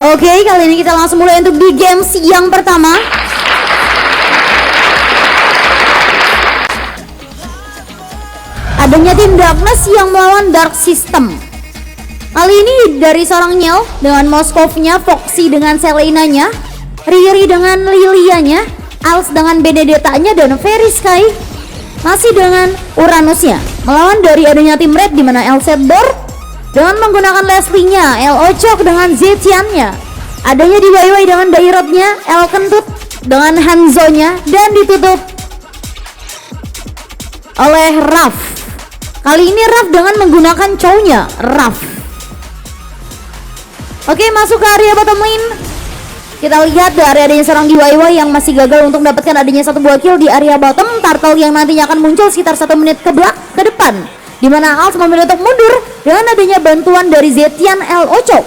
Oke, kali ini kita langsung mulai untuk di games yang pertama. Adanya tim Darkness yang melawan Dark System. Kali ini dari seorang Niel dengan Moskovnya, Foxy dengan Selenanya, Riri dengan Lilianya, Als dengan Benedetta-nya, dan Fairy Sky masih dengan Uranusnya. Melawan dari adanya tim Red di mana Elsedor dengan menggunakan Leslie-nya, El Ochok dengan Zetian-nya, adanya di YY dengan Dairot-nya, El Kentut dengan Hanzo-nya, dan ditutup oleh Raf. Kali ini Raf dengan menggunakan Chow-nya, Raf. Oke, masuk ke area bottom lane. Kita lihat dari adanya seorang di YY yang masih gagal untuk mendapatkan adanya satu buah kill di area bottom. Turtle yang nantinya akan muncul sekitar 1 menit ke depan, di mana Als memilih untuk mundur dengan adanya bantuan dari Zetian, El Ochok.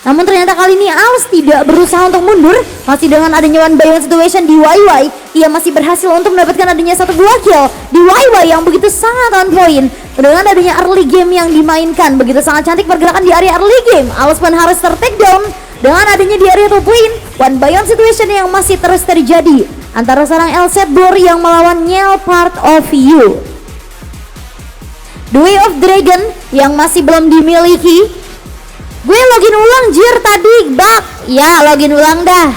Namun ternyata kali ini Als tidak berusaha untuk mundur. Masih dengan adanya one by one situation di YY, ia masih berhasil untuk mendapatkan adanya satu buah kill di YY yang begitu sangat on point. Dengan adanya early game yang dimainkan begitu sangat cantik pergerakan di area early game, Als pun harus ter-take down. Dengan adanya di area top lane, one by one situation yang masih terus terjadi antara seorang Elsedor yang melawan Niel Part of You. The Way of Dragon yang masih belum dimiliki. Gue login ulang jir tadi bug. Ya login ulang dah.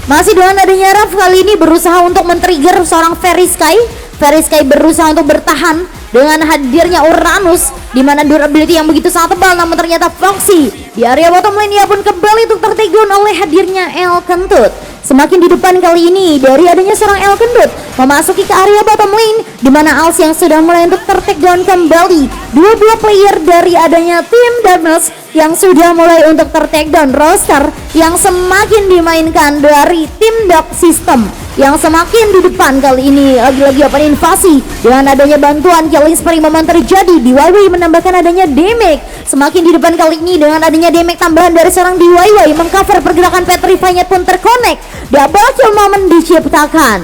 Masih dengan adanya Raf kali ini berusaha untuk men-trigger seorang Fairy Sky. Fairy Sky berusaha untuk bertahan dengan hadirnya Uranus, di mana durability yang begitu sangat tebal. Namun ternyata Foxy di area bottom lane ia pun kembali untuk ter-take down oleh hadirnya El Kentut. Semakin di depan kali ini dari adanya seorang El Kentut memasuki ke area bottom lane, di mana Als yang sudah mulai untuk ter-take down kembali. Dua buah player dari adanya tim Darkness yang sudah mulai untuk ter-take down. Roster yang semakin dimainkan dari tim Dark System yang semakin di depan kali ini. Lagi-lagi open invasi dengan adanya bantuan killing spree momen terjadi di YY menambahkan adanya damage. Semakin di depan kali ini dengan adanya damage tambahan dari seorang di YY mengcover pergerakan Petrify-nya pun terconnect. Double kill momen diciptakan.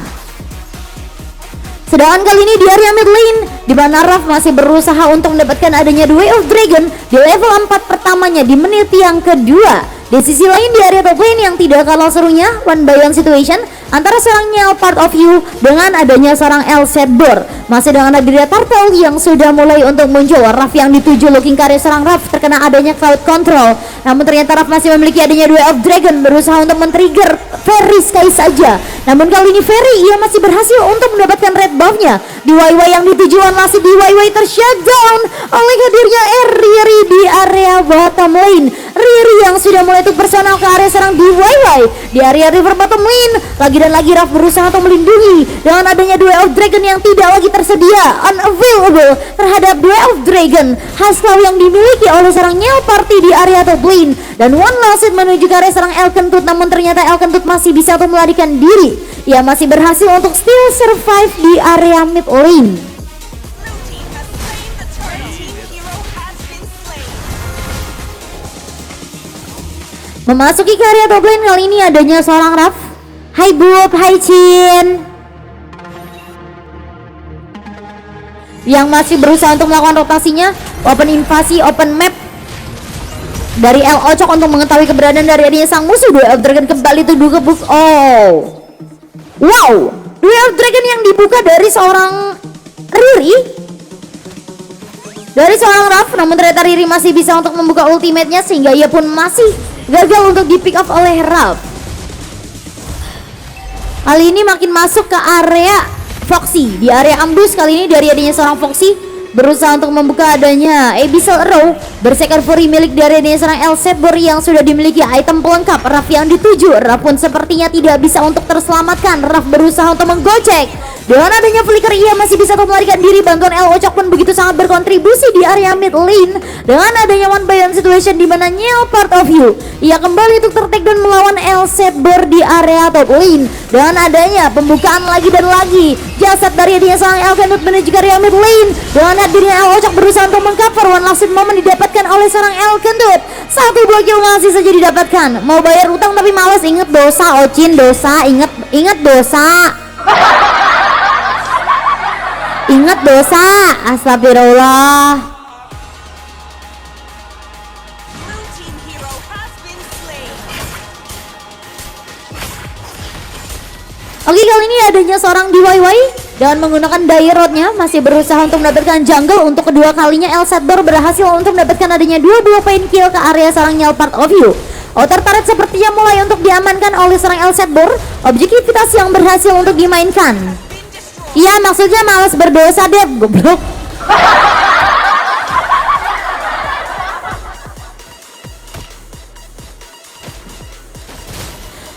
Sedangkan kali ini di area mid lane, di mana Raf masih berusaha untuk mendapatkan adanya The Way of Dragon di level 4 pertamanya di menit yang kedua. Di sisi lain di area top lane yang tidak kalah serunya, one by one situation antara seorang Niel Part of You dengan adanya seorang Elsedor. Masih dengan adanya Turtle yang sudah mulai untuk muncul. Raf yang dituju looking karya seorang Raf terkena adanya crowd control. Namun ternyata Raf masih memiliki adanya Way of Dragon, berusaha untuk men-trigger Fairy Sky saja. Namun kali ini Fairy ia masih berhasil untuk mendapatkan red buff-nya. Di YY yang ditujuan masih di YY ter-shutdown oleh hadirnya Riri di area bottom lane. Riri yang sudah mulai untuk personal ke area serang di YY di area river bottom lane. Lagi dan lagi Raf berusaha untuk melindungi dengan adanya Duel of Dragon yang tidak lagi tersedia, unavailable terhadap Duel of Dragon Haslau yang dimiliki oleh serang Niel Party di area top lane. Dan one last hit menuju ke area serang El Kentut, namun ternyata El Kentut masih bisa untuk melarikan diri. Ia masih berhasil untuk still survive di area mid lane. Memasuki ke area top lane kali ini adanya seorang Raf. Hai Bub, hai Chin, yang masih berusaha untuk melakukan rotasinya. Open invasi, open map dari El Ochok untuk mengetahui keberadaan dari adanya sang musuh. Duel of Dragon kembali tuduh ke bus. Oh, wow, Duel of Dragon yang dibuka dari seorang Riri, dari seorang Raf. Namun ternyata Riri masih bisa untuk membuka ultimate-nya sehingga ia pun masih gagal untuk di pick up oleh Raf. Kali ini makin masuk ke area Foxy. Di area ambush kali ini dari adanya seorang Foxy berusaha untuk membuka adanya Abyssal Arrow bersekar fury milik dari adanya seorang Elsedor yang sudah dimiliki item pelengkap. Raf yang dituju, Raf pun sepertinya tidak bisa untuk terselamatkan. Raf berusaha untuk menggocek. Dengan adanya flicker ia masih bisa untuk melarikan diri. Bantuan El Ochok pun begitu sangat berkontribusi di area mid lane. Dengan adanya one by one situation di mana Niel Part of You ia kembali untuk ter-take down melawan Elsedor di area top lane. Dengan adanya pembukaan lagi dan lagi jasad dari adanya seorang El Kentut menuju ke area mid lane. Dengan hadirnya El Ochok berusaha untuk mengcover. One last moment didapatkan oleh seorang El Kentut. Satu buah kill masih saja didapatkan. Mau bayar utang tapi males. Ingat dosa Ocin, dosa. Ingat dosa. Ingat dosa. Astagfirullah. Oke, kali ini adanya seorang DIY dan menggunakan die rodnya masih berusaha untuk mendapatkan jungle. Untuk kedua kalinya Elsador berhasil untuk mendapatkan adanya 22 poin kill ke area seorang Nyal Part of You. Outer turret sepertinya mulai untuk diamankan oleh seorang Elsador. Objektivitas yang berhasil untuk dimainkan. Iya, maksudnya malas berdosa deh, goblok.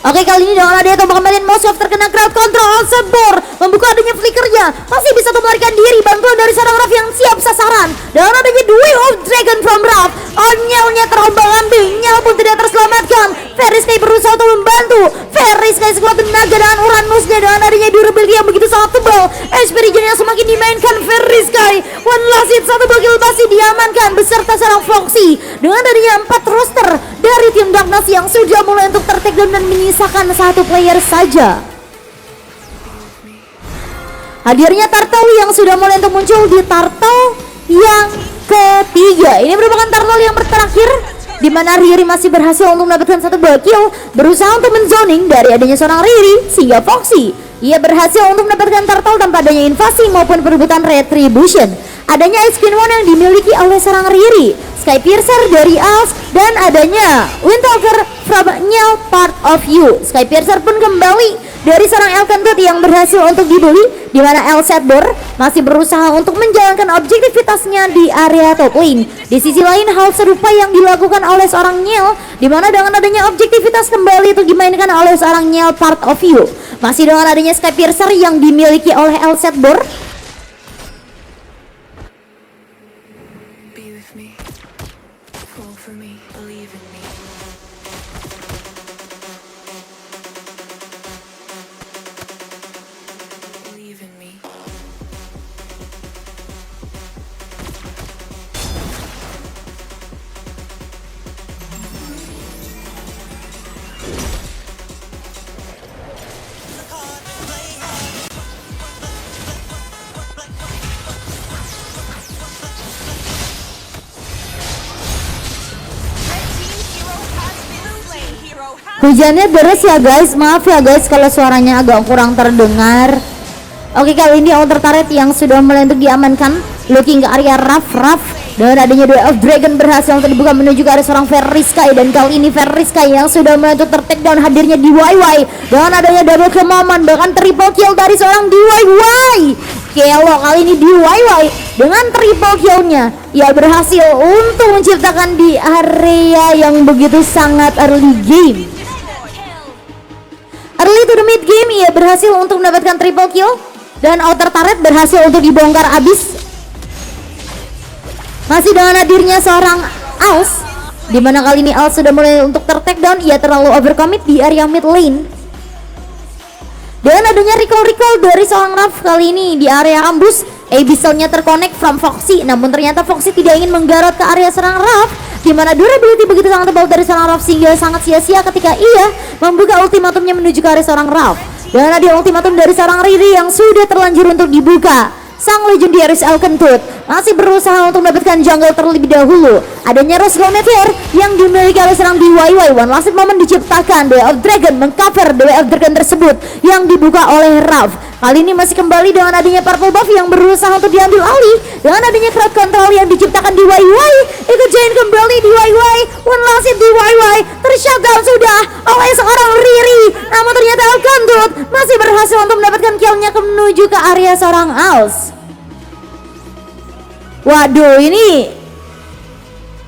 Oke, kali ini dengan adanya tombak kembalian Moshov terkena crowd control. Elsador membuka adanya flickernya, masih bisa melarikan diri. Bantuan dari seorang Raf yang siap sasaran. Dengan adanya Duel of Dragon from Raf, Nyalnya terombang ambing, Nyal pun tidak terselamatkan. Veriskai berusaha untuk membantu. Veriskai sekuat tenaga dengan Uranusnya, dengan adanya durability yang begitu sangat tebal. HP regen yang semakin dimainkan Veriskai. One last hit, satu kill masih diamankan beserta seorang Foxy. Dengan adanya 4 roster dari tim Darkness yang sudah mulai untuk tertakedown dan menyisakan satu player saja. Hadirnya Turtle yang sudah mulai untuk muncul di Turtle yang ketiga. Ini merupakan Turtle yang terakhir, di mana Riri masih berhasil untuk mendapatkan satu kill, berusaha untuk menzoning dari adanya seorang Riri sehingga Foxy. Ia berhasil untuk mendapatkan Turtle tanpa adanya invasi maupun perebutan retribution. Adanya Ice Queen One yang dimiliki oleh seorang Riri, Sky Piercer dari Als, dan adanya Windtalker from Nyal Part of You. Sky Piercer pun kembali dari seorang Elkentut yang berhasil untuk dibeli, di mana Elsador masih berusaha untuk menjalankan objektivitasnya di area top lane. Di sisi lain hal serupa yang dilakukan oleh seorang Nyal, di mana dengan adanya objektivitas kembali itu dimainkan oleh seorang Nyal Part of You. Masih dengan adanya Sky Piercer yang dimiliki oleh Elsador. Hujannya deras ya guys, maaf ya guys kalau suaranya agak kurang terdengar. Oke, kali ini outer turret yang sudah mulai untuk diamankan, looking ke area Raf. Dan adanya Duel of Dragon berhasil untuk dibuka menuju ke area seorang Veriskai, dan kali ini Veriskai yang sudah mulai untuk tertakedown. Hadirnya DIY dengan adanya double kill momen, bahkan triple kill dari seorang DIY. Kelo kali ini DIY dengan triple killnya, ia berhasil untuk menciptakan di area yang begitu sangat early game. Early to the mid game ia berhasil untuk mendapatkan triple kill, dan outer turret berhasil untuk dibongkar abis. Masih dengan hadirnya seorang Als, dimana kali ini Als sudah mulai untuk tertakedown. Ia terlalu overcommit di area mid lane. Dengan adanya recall dari seorang Raf kali ini di area ambush, Abyssal-nya terconnect from Foxy. Namun ternyata Foxy tidak ingin menggarot ke area seorang Raf, dimana durability begitu sangat tebal dari seorang Raf sehingga sangat sia-sia ketika ia membuka ultimatumnya menuju ke area seorang Raf. Dan ada ultimatum dari seorang Riri yang sudah terlanjur untuk dibuka. Sang legendaris Elkentut masih berusaha untuk mendapatkan jungle terlebih dahulu. Adanya Rose Glometeor yang dimiliki oleh seorang DIY. One last moment diciptakan, Duel of Dragon mengcover Duel of Dragon tersebut yang dibuka oleh Raf. Kali ini masih kembali dengan adanya purple buff yang berusaha untuk diambil alih. Dengan adanya crowd control yang diciptakan DIY, ikut join kembali DIY. One last hit DIY tershutdown sudah oleh seorang Riri. Namun ternyata Elkentut masih berhasil untuk mendapatkan killnya menuju ke area seorang Als. Waduh, ini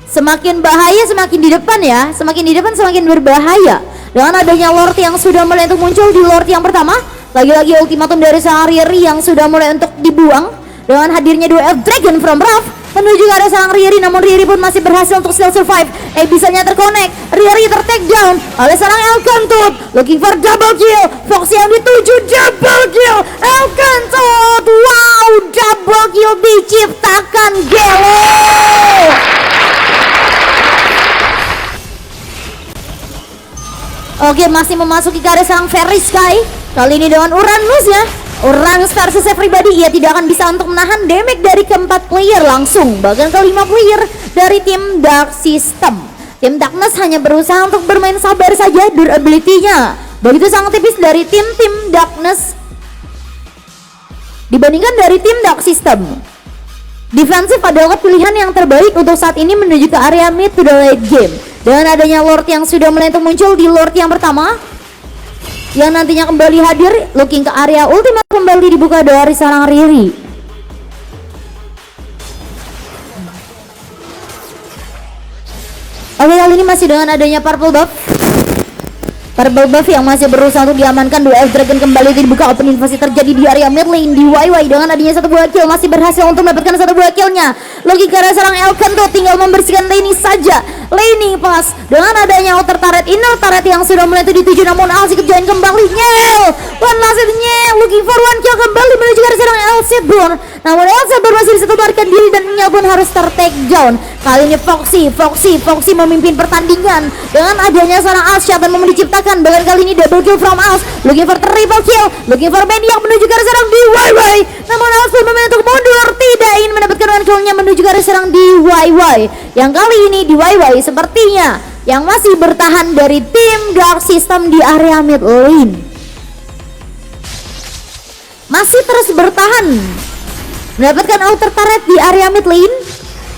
semakin bahaya semakin di depan ya, semakin di depan semakin berbahaya. Dengan adanya Lord yang sudah mulai untuk muncul di Lord yang pertama, lagi-lagi ultimatum dari sang Riri yang sudah mulai untuk dibuang. Dengan hadirnya Duel of Dragon from Raf menuju ke arah sang Riri, namun Riri pun masih berhasil untuk still survive. Bisanya terconnect, Riri tertakedown oleh seorang Elkentut, looking for double kill. Fox yang dituju double kill, Elkentut, wow, double kill diciptakan Gelo. Oke, masih memasuki ke area seorang Veriskai. Kali ini dengan Uranusnya, Uranus versus everybody, ia tidak akan bisa untuk menahan damage dari keempat player langsung, bahkan kelima player dari tim Dark System. Tim Darkness hanya berusaha untuk bermain sabar saja, durability-nya begitu sangat tipis dari tim Darkness dibandingkan dari tim Dark System. Defensif adalah pilihan yang terbaik untuk saat ini menuju ke area mid to the late game. Dengan adanya Lord yang sudah mulai muncul di Lord yang pertama, yang nantinya kembali hadir, looking ke area ultimate kembali dibuka dari seorang Riri. Oke, kali ini masih dengan adanya purple buff yang masih berusaha untuk diamankan. Dua Elf Dragon kembali dibuka, open invasi terjadi di area mid lane di YY. Dengan adanya satu buah kill masih berhasil untuk mendapatkan satu buah killnya. Logi ke arah serang Elkan tuh tinggal membersihkan laning saja. Laning pas dengan adanya outer turret, inner turret yang sudah mulai dituju, namun Alsi kejalan kembali. Nyel one last Nyel looking for one kill kembali menuju ke arah serang Elseborn. Namun Elseborn masih bisa melarikan diri dan Nyel pun harus ter-take down. Kali ini Foxy memimpin pertandingan dengan adanya seorang Alsi yang mau diciptakan. Bahkan kali ini double kill from Alsi, looking for triple kill, looking for Maniac menuju ke arah serang di YY. Namun Alsi pun memilih untuk mundur, tidak ingin mendapatkan one kill-nya menuju ke arah serang di YY. Yang kali ini di YY sepertinya yang masih bertahan dari tim Dark System di area mid lane masih terus bertahan mendapatkan outer turret di area mid lane.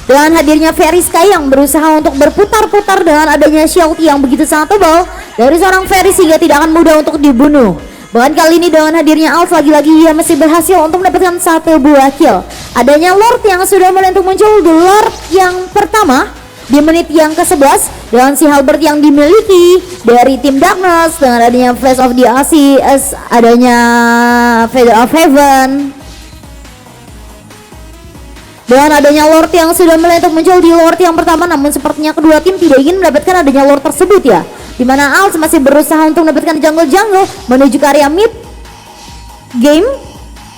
Dengan hadirnya Fairy Sky yang berusaha untuk berputar-putar dengan adanya shield yang begitu sangat tebal dari seorang Fairy sehingga tidak akan mudah untuk dibunuh. Bahkan kali ini dengan hadirnya Alf lagi-lagi ia masih berhasil untuk mendapatkan satu buah kill. Adanya Lord yang sudah mulai untuk muncul di Lord yang pertama di menit yang ke-11 dengan si Halberd yang dimiliki dari tim Darkness. Dengan adanya Flash of the Asis, adanya Feather of Heaven, dengan adanya Lord yang sudah mulai untuk muncul di Lord yang pertama, namun sepertinya kedua tim tidak ingin mendapatkan adanya Lord tersebut ya. Dimana Alts masih berusaha untuk mendapatkan jungle menuju ke area mid game.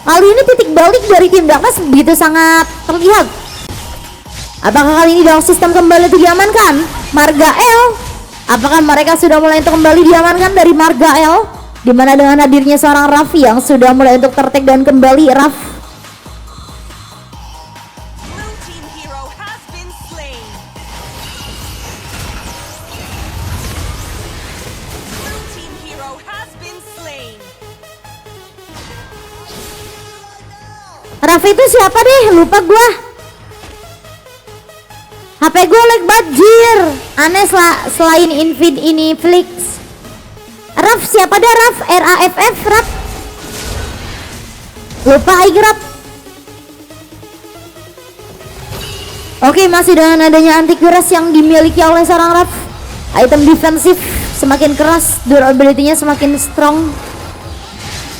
Kali ini titik balik dari tim Darkness begitu sangat terlihat. Apakah kali ini Dark System kembali untuk diamankan? Margael, apakah mereka sudah mulai untuk kembali diamankan dari Margael? Dimana dengan hadirnya seorang Raffi yang sudah mulai untuk tertek dan kembali Raff. Raffi itu siapa deh? Lupa gua. HP gua lag banjir. Aneh selain Invid ini Flix. Raf siapa dah Raf? RAFF Raf. Lupa Aigraf. Oke, masih dengan adanya anti keras yang dimiliki oleh seorang Raf. Item defensif semakin keras, durability-nya semakin strong.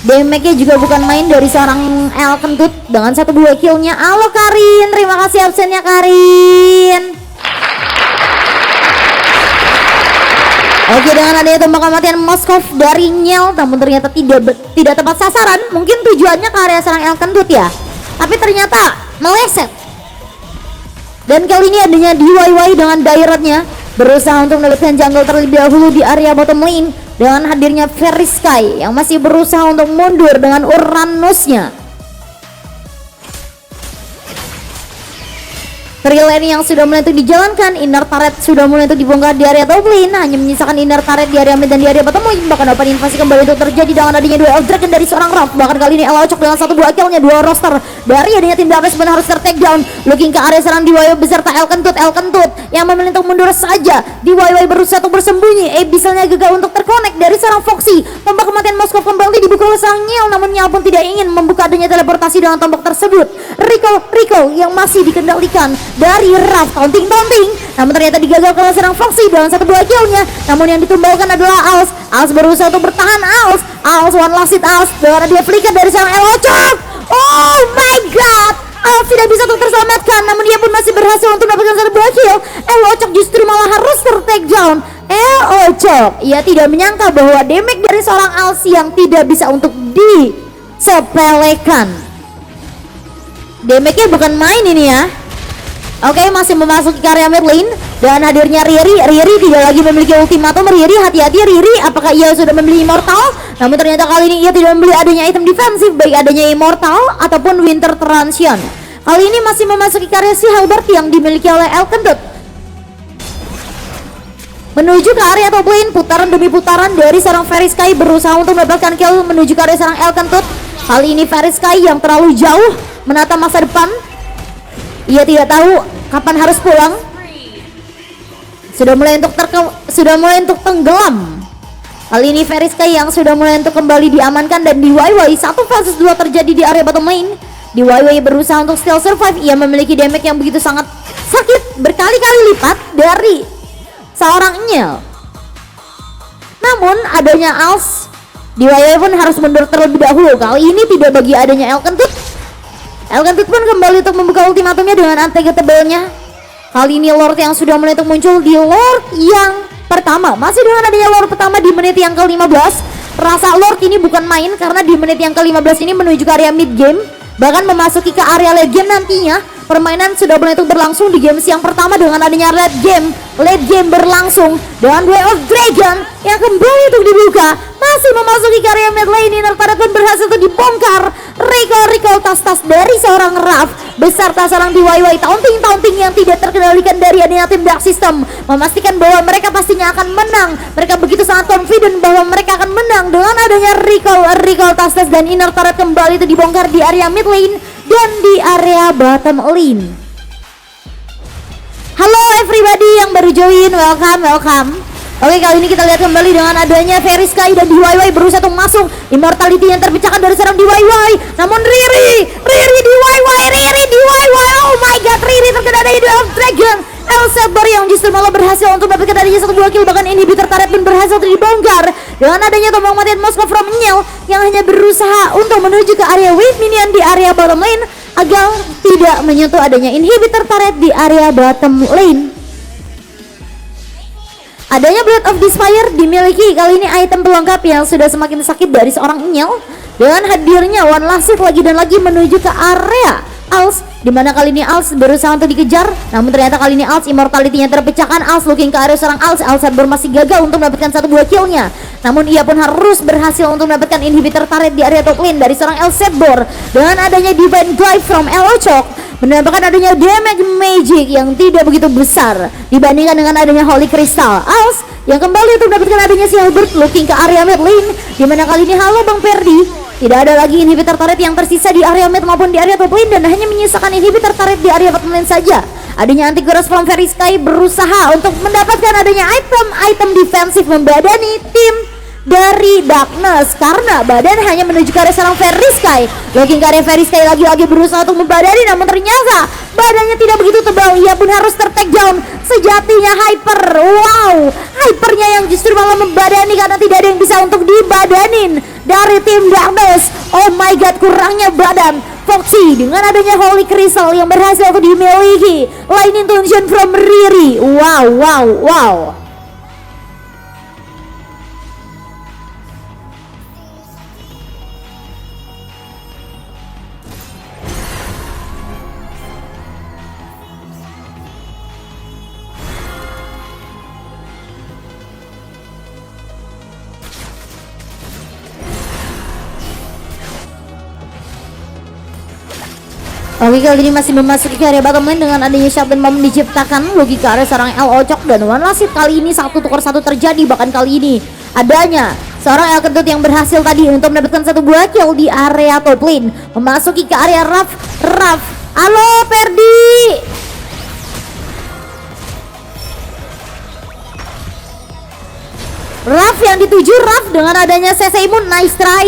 Damage-nya juga bukan main dari seorang El Kentut dengan satu buah kill-nya. Halo Karin, terima kasih absennya Karin. Oke, dengan adanya tembak kematian Moskov dari Nyel, namun ternyata tidak tepat sasaran. Mungkin tujuannya ke area serang El Kentut ya, tapi ternyata meleset. Dan kali ini adanya DIY dengan Dairetnya berusaha untuk mendapatkan jungle terlebih dahulu di area bottom lane. Dengan hadirnya Fairy Sky yang masih berusaha untuk mundur dengan Uranusnya. Lane yang sudah mulai untuk dijalankan, inner turret sudah mulai untuk dibongkar di area top lane, hanya menyisakan inner turret di area mid dan di area bottom lane. Bahkan open invasi kembali untuk terjadi dengan adanya dua Elf Dragon dari seorang Raff. Bahkan kali ini Elocok dengan satu buah killnya, dua roster dari adanya tim Darkness benar harus ter-take down. Looking ke area serang di YY beserta El Kentut yang memilih untuk mundur saja. Di YY berusaha untuk bersembunyi, misalnya gagal untuk terkonek dari seorang Foxy. Tombak kematian Moskov kembali dibuka oleh sang Nyel, namun Nyel pun tidak ingin membuka adanya teleportasi dengan tombak tersebut. Rico yang masih dikendalikan dari Raff, taunting, namun ternyata digagalkan oleh serang Foxy dengan satu buah killnya. Namun yang ditumbalkan adalah Als berusaha untuk bertahan. Als one last hit dengan dia flicker dari serang Elocok. Oh my god, Als tidak bisa untuk terselamatkan, namun dia pun masih berhasil untuk mendapatkan satu buah kill. Elocok justru malah harus ter-take down. Elocok, ia tidak menyangka bahwa damage dari seorang Als yang tidak bisa untuk disepelekan. Damage-nya bukan main ini ya. Oke, masih memasuki area mid lane dan hadirnya Riri tidak lagi memiliki ultimatum. Riri, hati-hati Riri, apakah ia sudah membeli immortal? Namun ternyata kali ini ia tidak membeli adanya item defensif, baik adanya immortal ataupun winter transition. Kali ini masih memasuki area si Halberd yang dimiliki oleh El Kentut. menuju ke area top lane. Putaran demi putaran dari seorang Verisky berusaha untuk mendapatkan kill menuju ke area seorang Elkentut. Kali ini Verisky yang terlalu jauh menata masa depan. Ia tidak tahu kapan harus pulang. Sudah mulai untuk tenggelam. Kali ini Verisky yang sudah mulai untuk kembali diamankan dan di YY 1 versus 2 terjadi di area bottom lane. Di YY berusaha untuk still survive. Ia memiliki damage yang begitu sangat sakit berkali-kali lipat dari seorang Nyel. Namun adanya Als, di YY pun harus mundur terlebih dahulu. Kali ini tidak bagi adanya Elkentut. Elkentut pun kembali untuk membuka ultimatumnya dengan untargetable-nya. Kali ini Lord yang sudah mulai untuk muncul di Lord yang pertama. Masih dengan adanya Lord pertama di menit yang ke-15. Rasa Lord ini bukan main karena di menit yang ke-15 ini menuju ke area mid game, bahkan memasuki ke area late game nantinya. Permainan sudah mulai untuk berlangsung di games yang pertama dengan adanya late game berlangsung dengan Way of Dragon yang kembali untuk dibuka. Masih memasuki ke area mid lane, Inertaret pun berhasil untuk dibongkar. Recall tas-tas dari seorang Raf beserta seorang DIY taunting yang tidak terkendalikan dari adanya tim Dark System, memastikan bahwa mereka pastinya akan menang. Mereka begitu sangat confident bahwa mereka akan menang dengan adanya recall tas-tas dan Inertaret kembali itu dibongkar di area mid lane dan di area bottom lane. Halo everybody yang baru join, welcome. Oke, kali ini kita lihat kembali dengan adanya Verisky dan DIY berusaha untuk masuk. Immortality yang terpecahkan dari seorang DIY. Namun Riri DIY, oh my god, Riri terkena dari Duel of Dragon. Elsaber yang justru malah berhasil untuk mendapatkan adanya 1 buah kill, bahkan inhibitor turret pun berhasil untuk dibongkar dengan adanya tombak matian Moskov from Nyel yang hanya berusaha untuk menuju ke area wave minion di area bottom lane agar tidak menyentuh adanya inhibitor turret di area bottom lane. Adanya Blood of Despair dimiliki kali ini item pelengkap yang sudah semakin sakit dari seorang Nyel dengan hadirnya One Last Hit lagi dan lagi menuju ke area Als, dimana kali ini Als berusaha untuk dikejar, namun ternyata kali ini Als immortality-nya terpecahkan. Als looking ke area seorang Elsaber masih gagal untuk mendapatkan 1 buah kill-nya, namun ia pun harus berhasil untuk mendapatkan inhibitor turret di area top lane dari seorang Elsaber dengan adanya Divine Glaive from Elochok, menambahkan adanya damage magic yang tidak begitu besar dibandingkan dengan adanya Holy Crystal. Als yang kembali untuk mendapatkan adanya si Albert looking ke area mid lane, dimana kali ini halo Bang Ferdi, tidak ada lagi inhibitor turret yang tersisa di area mid maupun di area top lane dan hanya menyisakan inhibitor turret di area bottom lane saja. Adanya anti-kuras from Verisky berusaha untuk mendapatkan adanya item defensif membadani tim dari Darkness karena badan hanya menuju ke area seorang Verisky. Looking ke area Verisky lagi-lagi berusaha untuk membadani, namun ternyata badannya tidak begitu tebal. Ia pun harus ter-take down. Sejatinya Hyper, wow, Hypernya yang justru malah membadani karena tidak ada yang bisa untuk dibadanin dari tim Darkness. Oh my god, kurangnya badan Foxy dengan adanya Holy Crystal yang berhasil untuk dimiliki. Line intention from Riri. Wow. Oke, kali ini masih memasuki area bottom lane dengan adanya Shutdown Bomb diciptakan logi ke area seorang Elochok dan One Last Hit kali ini 1 tukar 1 terjadi. Bahkan kali ini adanya seorang Elkentut yang berhasil tadi untuk mendapatkan 1 buah kill di area top lane, memasuki ke area Raf. Halo Ferdi. Raf yang dituju, Raf dengan adanya CC Imun, nice try.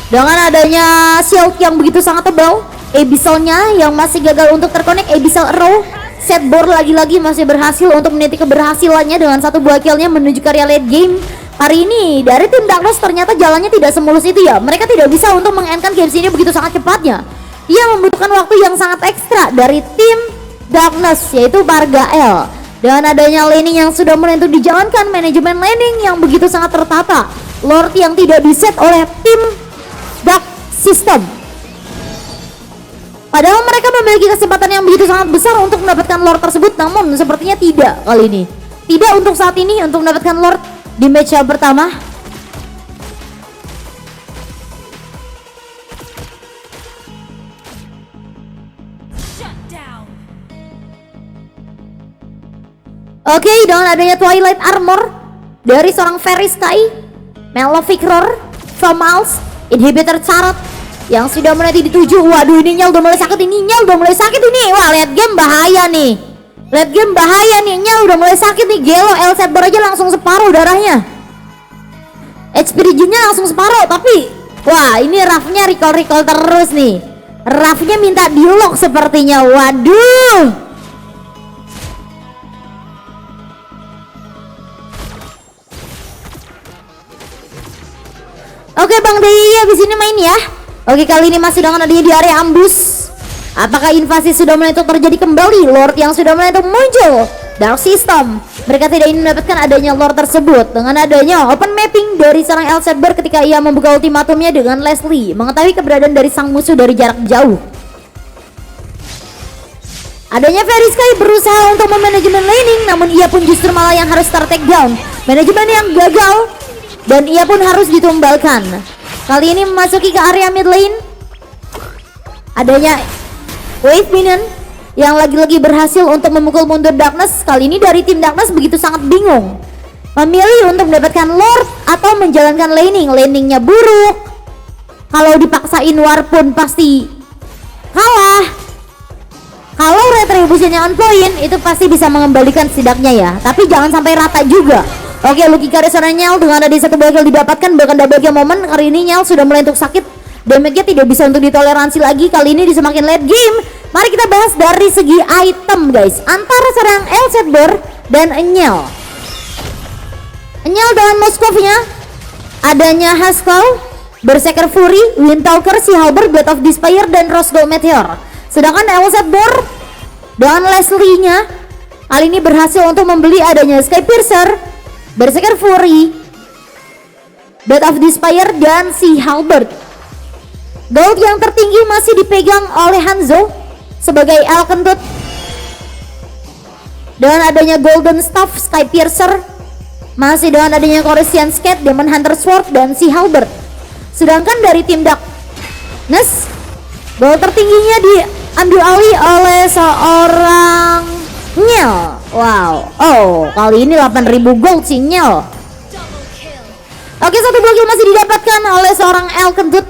Dengan adanya shield yang begitu sangat tebal, Abyssal-nya yang masih gagal untuk terkonek, Abyssal Arrow. Setbor lagi-lagi masih berhasil untuk meniti keberhasilannya dengan 1 buah kill-nya menuju ke area late game. Hari ini dari tim Darkness ternyata jalannya tidak semulus itu ya. Mereka tidak bisa untuk mengendkan games ini begitu sangat cepatnya. Ia membutuhkan waktu yang sangat ekstra dari tim Darkness, yaitu Bargael. Dengan adanya laning yang sudah mulai untuk dijalankan, manajemen laning yang begitu sangat tertata, Lord yang tidak diset oleh tim Dark System. Padahal mereka memiliki kesempatan yang begitu sangat besar untuk mendapatkan Lord tersebut, namun sepertinya tidak kali ini. Tidak untuk saat ini untuk mendapatkan Lord di match yang pertama. Oke, dengan adanya Twilight Armor dari seorang Fairy Sky, Malefic Roar, Famals, Inhibitor Charot yang sudah mulai dituju. Waduh, ini Nyal udah mulai sakit, Wah, lihat game bahaya nih. Nyal udah mulai sakit nih. Gelo Elsaber aja langsung separuh darahnya. HP regennya langsung separuh, tapi wah, ini Rafnya recall terus nih. Rafnya minta di-lock sepertinya. Waduh. Oke Bang Deyi, habis ini main ya. Oke, kali ini masih dengan adanya di area ambus. Apakah invasi sudah mulai untuk terjadi kembali? Lord yang sudah mulai untuk muncul. Dark System, mereka tidak ingin mendapatkan adanya Lord tersebut. Dengan adanya open mapping dari seorang Elsaber ketika ia membuka ultimatumnya dengan Leslie, mengetahui keberadaan dari sang musuh dari jarak jauh. Adanya Fairy Sky berusaha untuk memanajemen laning, namun ia pun justru malah yang harus take down. Manajemen yang gagal dan ia pun harus ditumbalkan. Kali ini memasuki ke area mid lane. Adanya Wave Minion yang lagi-lagi berhasil untuk memukul mundur Darkness. Kali ini dari tim Darkness begitu sangat bingung, memilih untuk mendapatkan Lord atau menjalankan laning. Laningnya buruk, kalau dipaksain war pun pasti kalah. Kalau retributionnya on point, itu pasti bisa mengembalikan setidaknya ya, tapi jangan sampai rata juga. Oke, Lucky Karisana Nyal dengan ada satu bakal didapatkan, bahkan double kill momen. Kali ini Nyal sudah mulai untuk sakit, damage-nya tidak bisa untuk ditoleransi lagi. Kali ini di semakin late game. Mari kita bahas dari segi item guys, antara serang Elsaber dan Nyal. Nyal dengan Moskovnya, adanya Haskell, Berserker Fury, Windtalker, Sea Halberd, Blade of Despair, dan Rose Gold Meteor. Sedangkan Elsaber dengan Leslie-nya kali ini berhasil untuk membeli adanya Sky Piercer, Berserker Fury, Blade of Despair, dan Sea Halberd. Gold yang tertinggi masih dipegang oleh Hanzo sebagai El Kentut. Dengan adanya Golden Staff, Sky Piercer, masih dengan adanya Coruscant Skate, Demon Hunter Sword, dan Sea Halberd. Sedangkan dari tim Darkness, gold tertingginya diambil alih oleh seorang Nyal. Wow, kali ini 8.000 gold si Nyal. Oke, satu blok masih didapatkan oleh seorang El Kentut.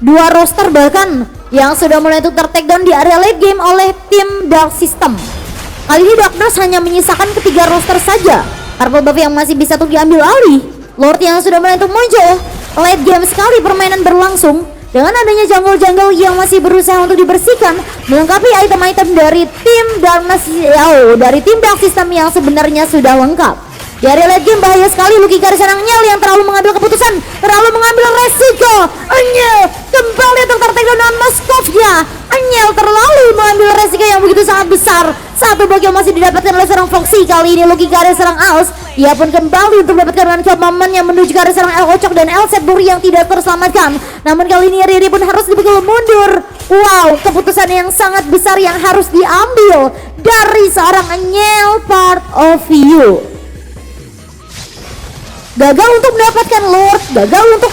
2 roster bahkan yang sudah mulai untuk take down di area late game oleh tim Dark System. Kali ini Darkness hanya menyisakan ketiga roster saja. Purple buff yang masih bisa untuk diambil alih, Lord yang sudah mulai untuk muncul. Late game sekali permainan berlangsung dengan adanya jungle-jungle yang masih berusaha untuk dibersihkan, melengkapi item-item dari tim Darkness, dari tim Dark System yang sebenarnya sudah lengkap. Di area late game bahaya sekali Lucky Karisana Nyal yang terlalu mengambil keputusan, terlalu mengambil resiko. Nyal kembali untuk tertekan dengan Moskovnya. Nyal terlalu mengambil resiko yang begitu sangat besar. Satu blok yang masih didapatkan oleh seorang Foxy. Kali ini Lucky Karisana Aus, ia pun kembali untuk mendapatkan one-shot momen yang menuju ke arah serang El Ocok dan El Setbur yang tidak terselamatkan. Namun kali ini Riri pun harus dipukul mundur. Wow, keputusan yang sangat besar yang harus diambil dari seorang Nyal part of you. Gagal untuk mendapatkan Lord, gagal untuk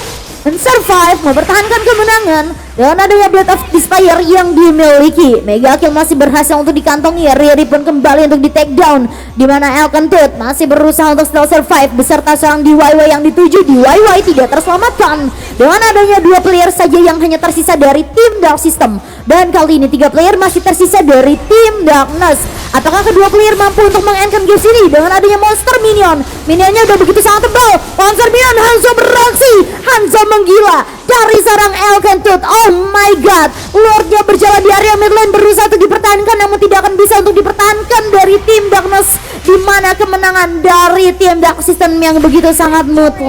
survive, mempertahankan kemenangan dengan adanya Blade of Despair yang dimiliki. Mega kill masih berhasil untuk dikantongi. Riri pun kembali untuk di take down, di mana El Kentut masih berusaha untuk still survive beserta seorang DIY yang dituju. DIY tidak terselamatkan dengan adanya 2 player saja yang hanya tersisa dari tim Dark System, dan kali ini 3 player masih tersisa dari tim Darkness. Apakah kedua player mampu untuk mengendkan game ini dengan adanya monster minion? Minionnya udah begitu sangat tebal. Monster minion, Hanzo beraksi. Hanzo menggila dari sarang El Kentut. Oh my god, Lordnya berjalan di area mid lane berusaha untuk dipertahankan, namun tidak akan bisa untuk dipertahankan dari tim Darkness, di mana kemenangan dari tim Dark System yang begitu sangat mutlak.